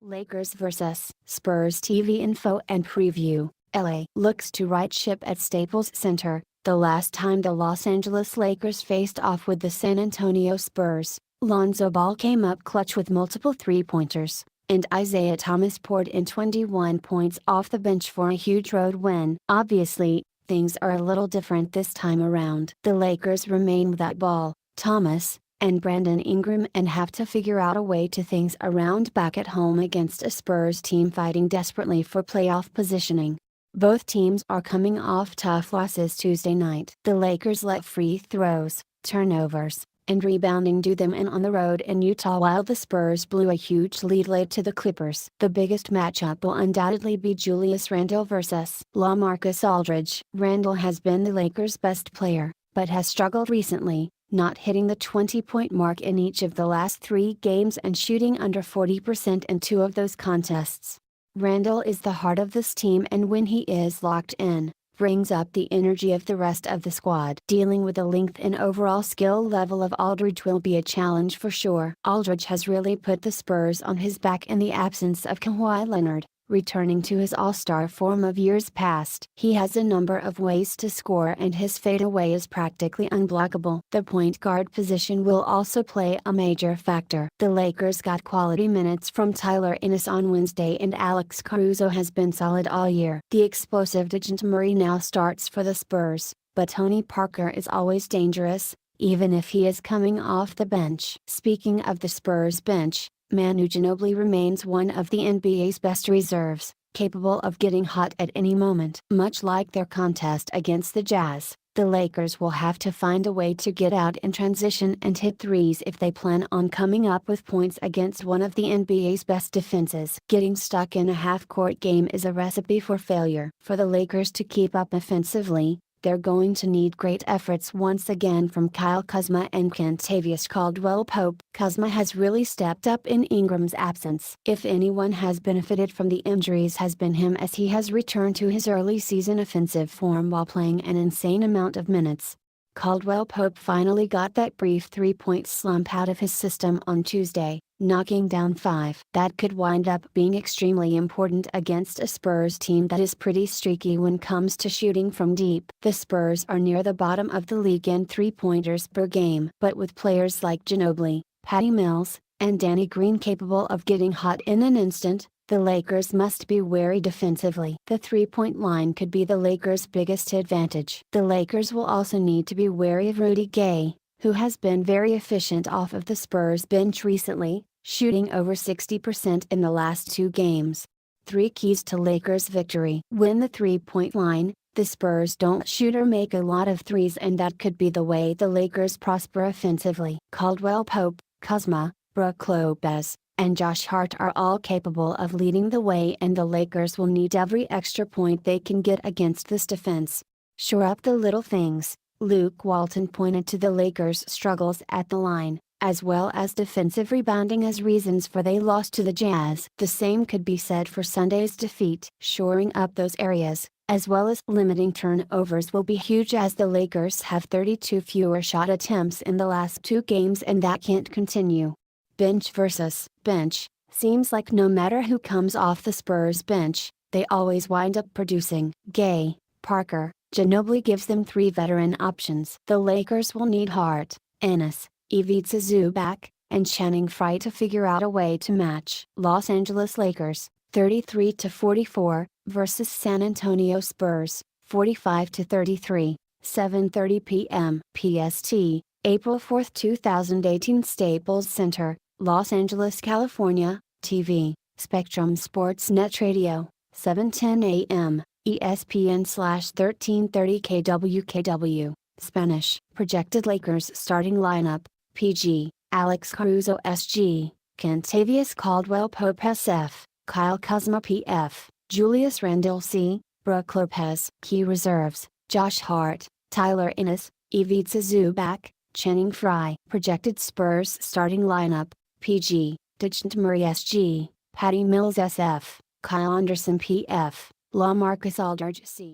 Lakers vs. Spurs TV info and preview. LA looks to right ship at Staples Center. The last time the Los Angeles Lakers faced off with the San Antonio Spurs, Lonzo Ball came up clutch with multiple three-pointers, and Isaiah Thomas poured in 21 points off the bench for a huge road win. Obviously, things are a little different this time around. The Lakers remain without Ball, Thomas, and Brandon Ingram and have to figure out a way to things around back at home against a Spurs team fighting desperately for playoff positioning. Both teams are coming off tough losses Tuesday night. The Lakers let free throws, turnovers, and rebounding do them in on the road in Utah, while the Spurs blew a huge lead late to the Clippers. The biggest matchup will undoubtedly be Julius Randle vs. LaMarcus Aldridge. Randle has been the Lakers' best player, but has struggled recently, not hitting the 20-point mark in each of the last 3 games and shooting under 40% in 2 of those contests. Randle is the heart of this team, and when he is locked in, brings up the energy of the rest of the squad. Dealing with the length and overall skill level of Aldridge will be a challenge for sure. Aldridge has really put the Spurs on his back in the absence of Kawhi Leonard, returning to his all-star form of years past. He has a number of ways to score, and his fadeaway is practically unblockable. The point guard position will also play a major factor. The Lakers got quality minutes from Tyler Ennis on Wednesday, and Alex Caruso has been solid all year. The explosive DeJounte now starts for the Spurs, but Tony Parker is always dangerous, even if he is coming off the bench. Speaking of the Spurs bench, Manu Ginobili remains one of the NBA's best reserves, capable of getting hot at any moment. Much like their contest against the Jazz, the Lakers will have to find a way to get out in transition and hit threes if they plan on coming up with points against one of the NBA's best defenses. Getting stuck in a half-court game is a recipe for failure. For the Lakers to keep up offensively, they're going to need great efforts once again from Kyle Kuzma and Kentavious Caldwell-Pope. Kuzma has really stepped up in Ingram's absence. If anyone has benefited from the injuries has been him, as he has returned to his early season offensive form while playing an insane amount of minutes. Caldwell-Pope finally got that brief 3-point slump out of his system on Tuesday, knocking down 5. That could wind up being extremely important against a Spurs team that is pretty streaky when it comes to shooting from deep. The Spurs are near the bottom of the league in 3-pointers per game, but with players like Ginobili, Patty Mills, and Danny Green capable of getting hot in an instant, the Lakers must be wary defensively. The 3-point line could be the Lakers' biggest advantage. The Lakers will also need to be wary of Rudy Gay, who has been very efficient off of the Spurs bench recently, shooting over 60% in the last 2 games. 3 keys to Lakers' victory. Win the 3-point line. The Spurs don't shoot or make a lot of threes, and that could be the way the Lakers prosper offensively. Caldwell-Pope, Kuzma, Brook Lopez, and Josh Hart are all capable of leading the way, and the Lakers will need every extra point they can get against this defense. Shore up the little things. Luke Walton pointed to the Lakers' struggles at the line, as well as defensive rebounding, as reasons for they lost to the Jazz. The same could be said for Sunday's defeat. Shoring up those areas, as well as limiting turnovers, will be huge, as the Lakers have 32 fewer shot attempts in the last 2 games, and that can't continue. Bench versus bench. Seems like no matter who comes off the Spurs bench, they always wind up producing. Gay, Parker, Ginobili gives them 3 veteran options. The Lakers will need Hart, Ennis, Ivica Zubac, and Channing Frye to figure out a way to match. Los Angeles Lakers, 33-44, versus San Antonio Spurs, 45-33, 7:30 p.m. PST, April 4, 2018. Staples Center, Los Angeles, California. TV, Spectrum Sports Net Radio, 7:10 a.m. ESPN/1330 KWKW, Spanish. Projected Lakers starting lineup: PG, Alex Caruso SG, Kentavious Caldwell-Pope SF, Kyle Kuzma PF, Julius Randle C, Brook Lopez. Key reserves: Josh Hart, Tyler Ennis, Ivica Zubac, Channing Frye. Projected Spurs starting lineup: PG, DeJounte SG, Patty Mills SF, Kyle Anderson PF, LaMarcus Aldridge C.